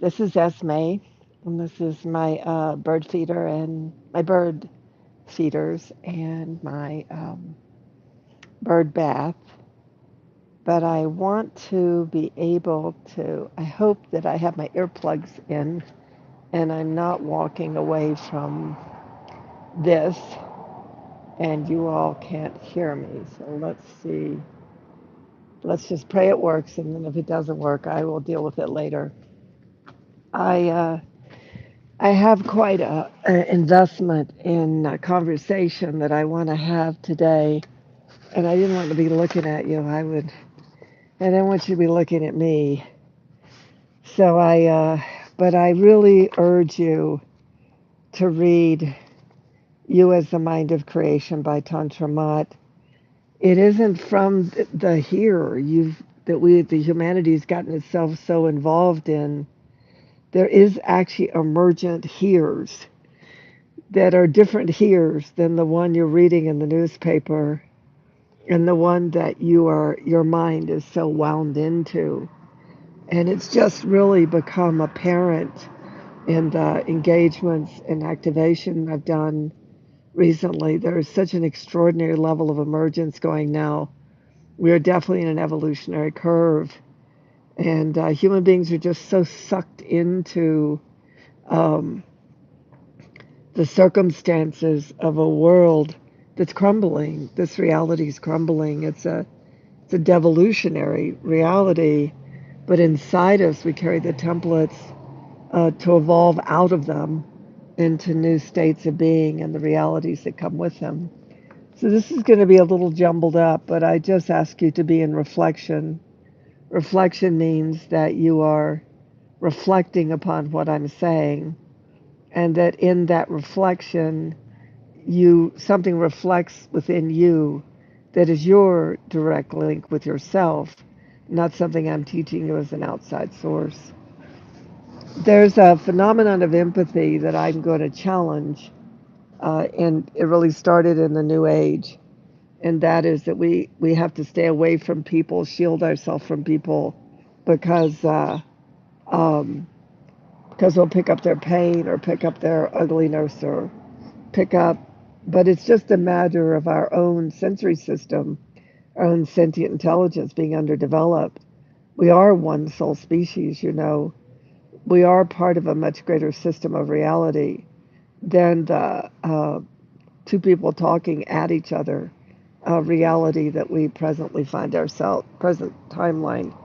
This is Esme, and this is my bird feeder and my bird feeders and my bird bath. But I want to be able to, I hope that I have my earplugs in and I'm not walking away from this and you all can't hear me. So let's see. Let's just pray it works, and then if it doesn't work, I will deal with it later. I uh, I have quite a investment in a conversation that I want to have today, and I didn't want to be looking at you. I didn't want you to be looking at me. But I really urge you to read "You as the Mind of Creation" by Tantra Maat. It isn't from the here the humanity's gotten itself so involved in. There is actually emergent heres that are different heres than the one you're reading in the newspaper and the one that your mind is so wound into. And it's just really become apparent in the engagements and activation I've done recently. There's such an extraordinary level of emergence going now. We are definitely in an evolutionary curve, and human beings are just so sucked into um, the circumstances of a world that's crumbling. This reality is crumbling. It's a devolutionary reality, but inside us we carry the templates to evolve out of them into new states of being and the realities that come with them. So this is going to be a little jumbled up, but I just ask you to be in reflection. Reflection means that you are reflecting upon what I'm saying, and that in that reflection you something reflects within you that is your direct link with yourself, not something I'm teaching you as an outside source. There's a phenomenon of empathy that I'm going to challenge, and it really started in the New Age, and that is that we have to stay away from people, shield ourselves from people, because um, because we'll pick up their pain or pick up their ugliness or pick up. But it's just a matter of our own sensory system, our own sentient intelligence being underdeveloped. We are one soul species, you know. We are part of a much greater system of reality than the two people talking at each other reality that we presently find ourselves, present timeline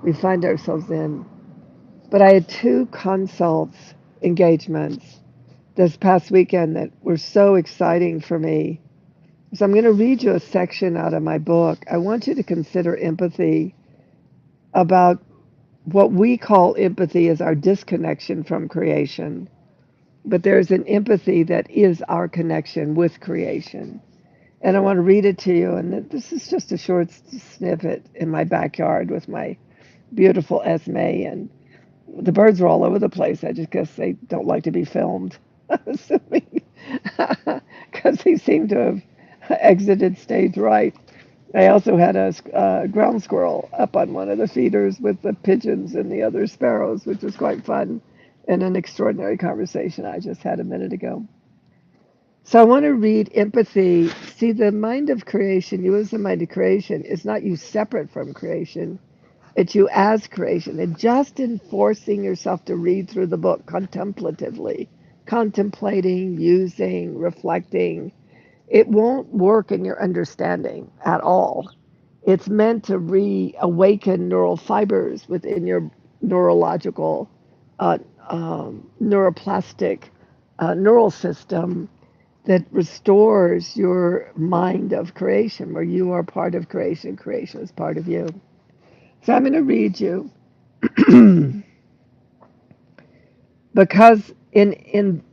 we find ourselves in. But I had two consults, engagements this past weekend that were so exciting for me. So I'm going to read you a section out of my book. I want you to consider empathy about what we call empathy as our disconnection from creation. But there's an empathy that is our connection with creation. And I want to read it to you. And this is just a short snippet in my backyard with my beautiful Esme. And the birds are all over the place. I just guess they don't like to be filmed. Assuming because they seem to have exited stage right. I also had a ground squirrel up on one of the feeders with the pigeons and the other sparrows, which was quite fun and an extraordinary conversation I just had a minute ago. So I want to read empathy. See, the mind of creation, you as the mind of creation, is not you separate from creation. It's you as creation. And just in forcing yourself to read through the book contemplatively, contemplating, musing, reflecting, it won't work in your understanding at all. It's meant to reawaken neural fibers within your neurological, uh, neuroplastic neural system that restores your mind of creation, where you are part of creation, creation is part of you. So I'm going to read you because in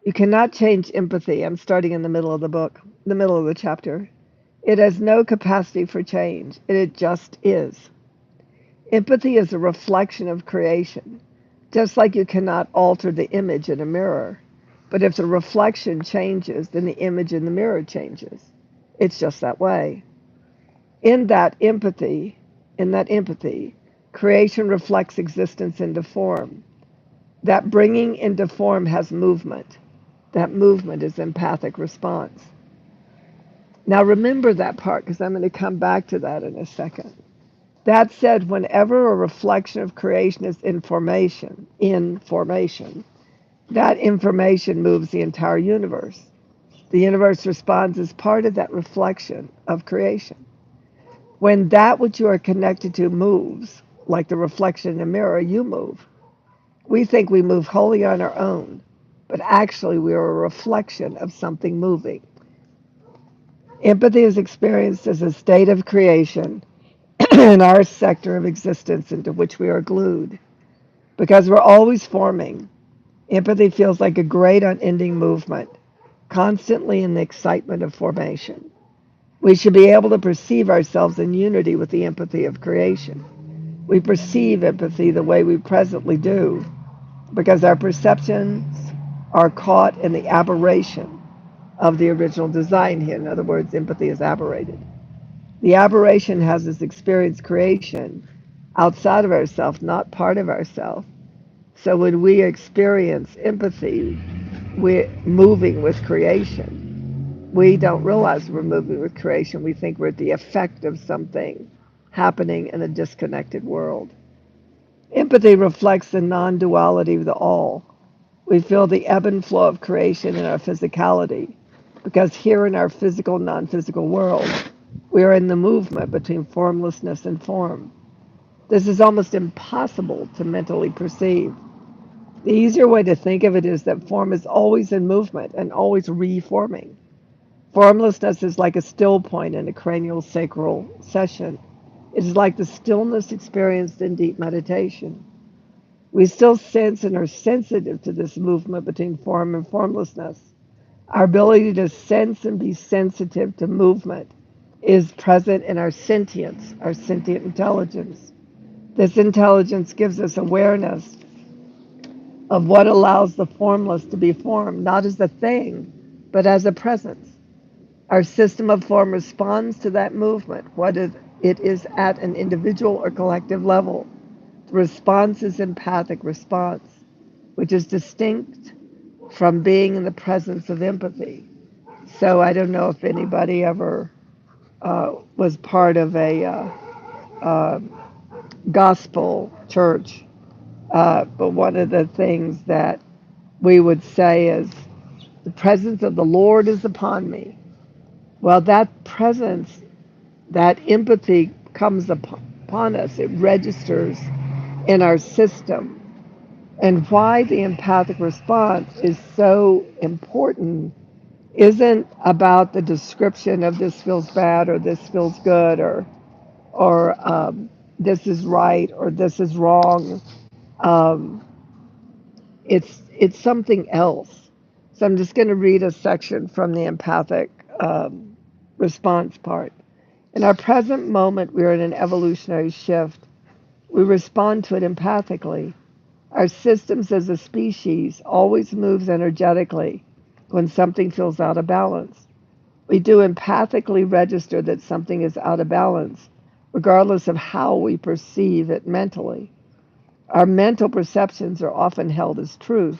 you cannot change empathy. I'm starting in the middle of the book, the middle of the chapter. It has no capacity for change. It just is. Empathy is a reflection of creation, just like you cannot alter the image in a mirror. But if the reflection changes, then the image in the mirror changes. It's just that way. In that empathy, in that empathy, creation reflects existence into form. That bringing into form has movement. That movement is empathic response. Now remember that part because I'm going to come back to that in a second. That said, whenever a reflection of creation is in formation, that information moves the entire universe. The universe responds as part of that reflection of creation. When that which you are connected to moves, like the reflection in a mirror, you move. We think we move wholly on our own, but actually we are a reflection of something moving. Empathy is experienced as a state of creation in our sector of existence into which we are glued. Because we're always forming, empathy feels like a great unending movement, constantly in the excitement of formation. We should be able to perceive ourselves in unity with the empathy of creation. We perceive empathy the way we presently do because our perceptions are caught in the aberration of the original design here. In other words, empathy is aberrated. The aberration has us experience creation outside of ourselves, not part of ourselves. So when we experience empathy, we're moving with creation. We don't realize we're moving with creation. We think we're the effect of something happening in a disconnected world. Empathy reflects the non duality of the all. We feel the ebb and flow of creation in our physicality, because here in our physical, non physical world, we are in the movement between formlessness and form. This is almost impossible to mentally perceive. The easier way to think of it is that form is always in movement and always reforming. Formlessness is like a still point in a cranial sacral session. It is like the stillness experienced in deep meditation. We still sense and are sensitive to this movement between form and formlessness. Our ability to sense and be sensitive to movement is present in our sentience, our sentient intelligence. This intelligence gives us awareness of what allows the formless to be formed, not as a thing, but as a presence. Our system of form responds to that movement, whether it is at an individual or collective level. The response is empathic response, which is distinct from being in the presence of empathy. So I don't know if anybody ever was part of a uh, gospel church, but one of the things that we would say is, the presence of the Lord is upon me. Well, that presence, that empathy comes upon us. It registers in our system. And why the empathic response is so important isn't about the description of this feels bad or this feels good or this is right or this is wrong. Um, it's something else. So I'm just going to read a section from the empathic response part. In our present moment, we are in an evolutionary shift. We respond to it empathically. Our systems as a species always moves energetically when something feels out of balance. We do empathically register that something is out of balance, regardless of how we perceive it mentally. Our mental perceptions are often held as truth,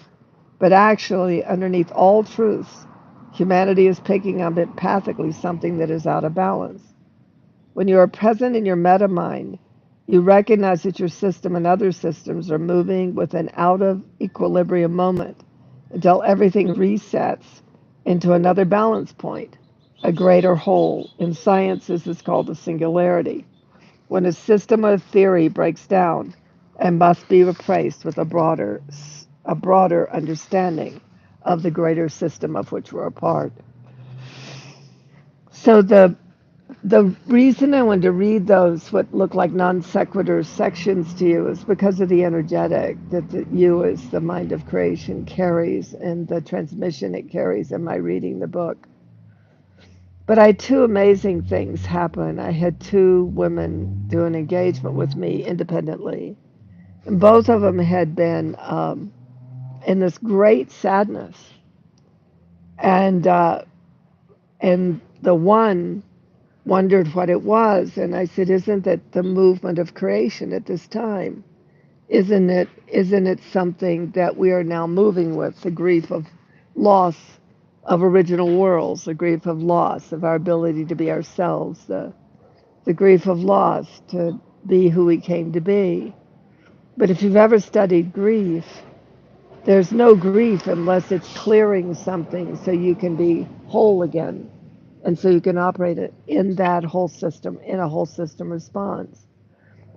but actually, underneath all truths, humanity is picking up empathically something that is out of balance. When you are present in your meta mind, you recognize that your system and other systems are moving with an out of equilibrium moment until everything resets into another balance point, a greater whole. In science, this is called a singularity. When a system or theory breaks down and must be replaced with a broader understanding of the greater system of which we're a part. So the reason I wanted to read those, what look like non sequitur sections to you, is because of the energetic that you, as the mind of creation, carries and the transmission it carries in my reading the book. But I had two amazing things happen. I had two women do an engagement with me independently, and both of them had been in this great sadness, and the one wondered what it was. And I said, isn't that the movement of creation at this time? Isn't it something that we are now moving with, the grief of loss of original worlds, the grief of loss of our ability to be ourselves, the grief of loss to be who we came to be. But if you've ever studied grief, there's no grief unless it's clearing something so you can be whole again. And so you can operate it in that whole system, in a whole system response.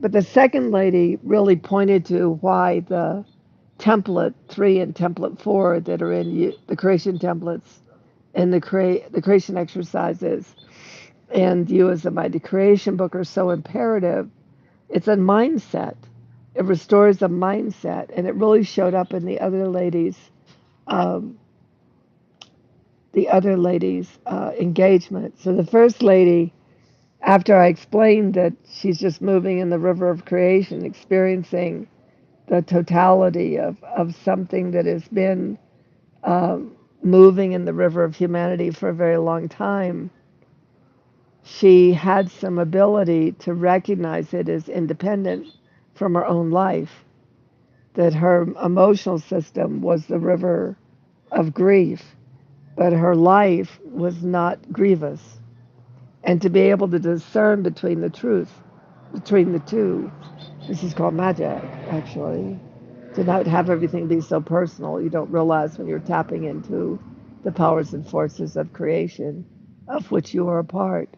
But the second lady really pointed to why the template 3 and template 4 that are in the creation templates and the creation exercises and you as a mighty creation book are so imperative. It's a mindset. It restores a mindset, and it really showed up in um, the other ladies' engagement. So the first lady, after I explained that she's just moving in the river of creation, experiencing the totality of something that has been moving in the river of humanity for a very long time, she had some ability to recognize it as independent from her own life, that her emotional system was the river of grief, but her life was not grievous. And to be able to discern between the truth, between the two, this is called magic, actually. To not have everything be so personal, you don't realize when you're tapping into the powers and forces of creation, of which you are a part.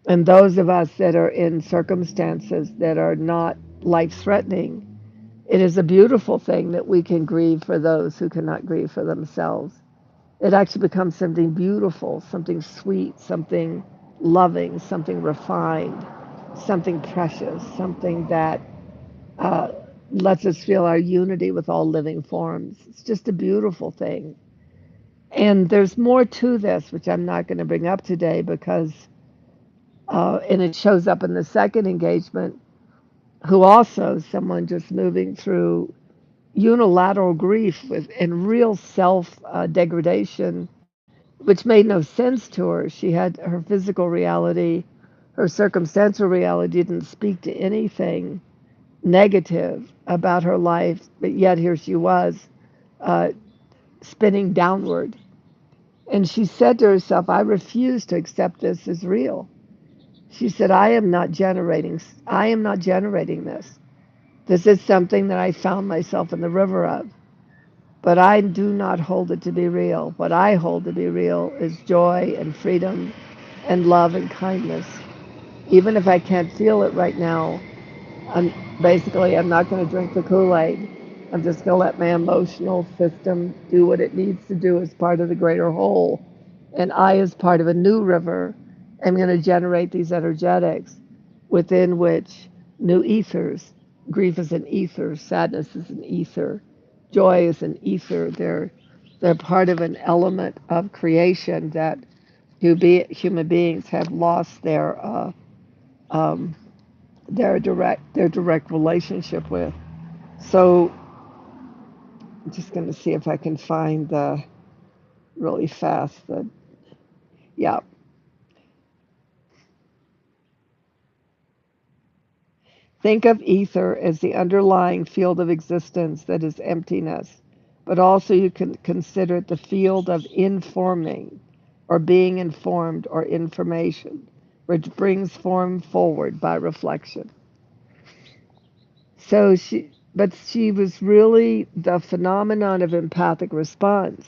And those of us that are in circumstances that are not life threatening, it is a beautiful thing that we can grieve for those who cannot grieve for themselves. It actually becomes something beautiful, something sweet, something loving, something refined, something precious, something that uh, lets us feel our unity with all living forms. It's just a beautiful thing. And there's more to this, which I'm not going to bring up today because, and it shows up in the second engagement, who also someone just moving through unilateral grief with and real self degradation, which made no sense to her. She had her physical reality, her circumstantial reality didn't speak to anything negative about her life, but yet here she was uh, spinning downward. And she said to herself, I refuse to accept this as real. She said, I am not generating this. This is something that I found myself in the river of. But I do not hold it to be real. What I hold to be real is joy and freedom and love and kindness. Even if I can't feel it right now, I'm not going to drink the Kool-Aid. I'm just going to let my emotional system do what it needs to do as part of the greater whole. And I, as part of a new river, am going to generate these energetics within which new ethers, grief is an ether, sadness is an ether, joy is an ether. They're part of an element of creation that human beings have lost um, their direct relationship with. So I'm just going to see if I can find the really fast. Yeah. Think of ether as the underlying field of existence that is emptiness, but also you can consider it the field of informing or being informed or information, which brings form forward by reflection. But she was really the phenomenon of empathic response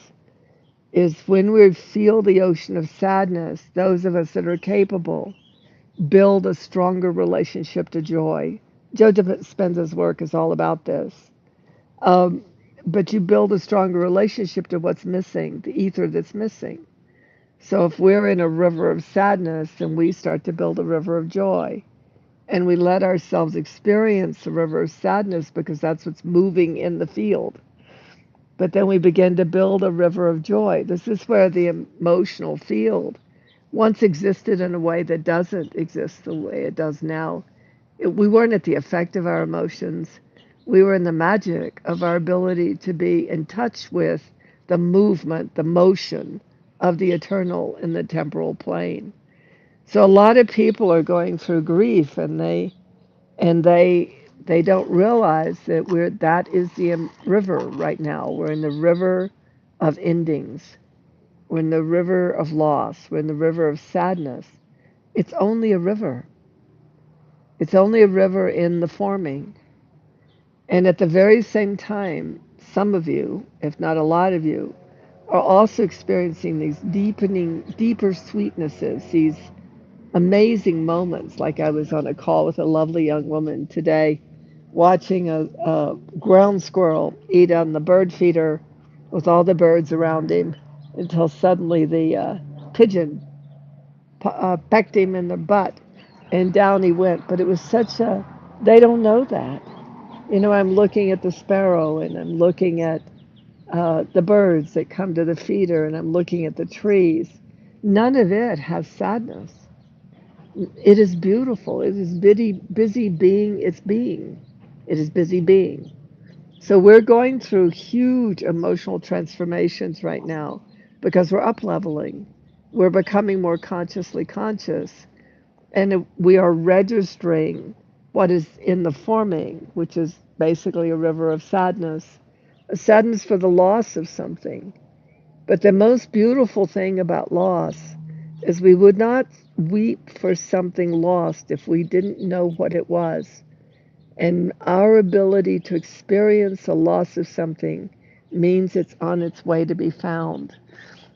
is when we feel the ocean of sadness, those of us that are capable build a stronger relationship to joy. Joe Dispenza's work is all about this. Um, but you build a stronger relationship to what's missing, the ether that's missing. So if we're in a river of sadness, then we start to build a river of joy. And we let ourselves experience the river of sadness because that's what's moving in the field. But then we begin to build a river of joy. This is where the emotional field once existed in a way that doesn't exist the way it does now. We weren't at the effect of our emotions. We were in the magic of our ability to be in touch with the movement, the motion of the eternal in the temporal plane. So a lot of people are going through grief, and they don't realize that that is the river right now. We're in the river of endings. We're in the river of loss. We're in the river of sadness. It's only a river. It's only a river in the forming. And at the very same time, some of you, if not a lot of you, are also experiencing these deepening, deeper sweetnesses, these amazing moments. Like I was on a call with a lovely young woman today, watching a ground squirrel eat on the bird feeder with all the birds around him until suddenly the pigeon pecked him in the butt and down he went. But it was such a, they don't know that. You know, I'm looking at the sparrow and I'm looking at the birds that come to the feeder and I'm looking at the trees. None of it has sadness. It is beautiful. It is busy being its being. It is busy being. So we're going through huge emotional transformations right now because we're up leveling. We're becoming more consciously conscious. And we are registering what is in the forming, which is basically a river of sadness, a sadness for the loss of something. But the most beautiful thing about loss is we would not weep for something lost if we didn't know what it was. And our ability to experience a loss of something means it's on its way to be found.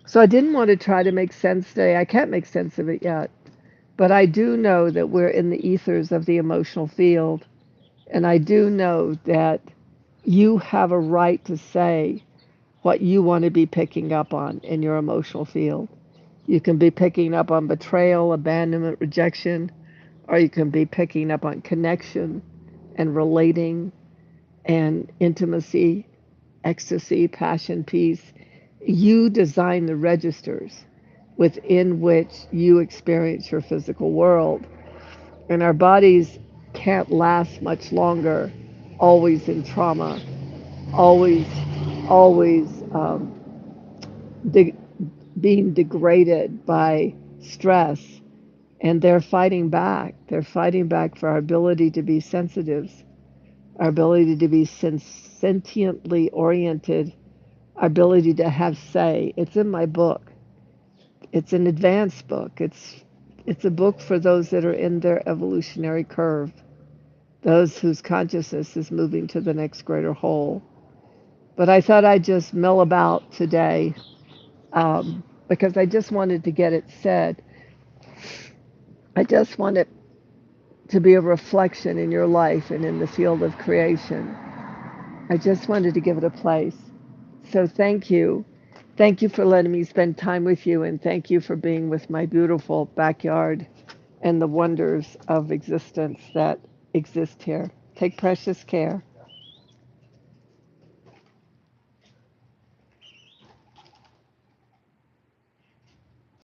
So I didn't want to try to make sense today. I can't make sense of it yet. But I do know that we're in the ethers of the emotional field. And I do know that you have a right to say what you want to be picking up on in your emotional field. You can be picking up on betrayal, abandonment, rejection, or you can be picking up on connection and relating and intimacy, ecstasy, passion, peace. You design the registers within which you experience your physical world. And our bodies can't last much longer, always in trauma, always, always de- being degraded by stress. And they're fighting back. They're fighting back for our ability to be sensitives, our ability to be sentiently oriented, our ability to have say. It's in my book. It's an advanced book. It's a book for those that are in their evolutionary curve, those whose consciousness is moving to the next greater whole. But I thought I'd just mill about today because I just wanted to get it said. I just want it to be a reflection in your life and in the field of creation. I just wanted to give it a place. So thank you. Thank you for letting me spend time with you, and thank you for being with my beautiful backyard and the wonders of existence that exist here. Take precious care.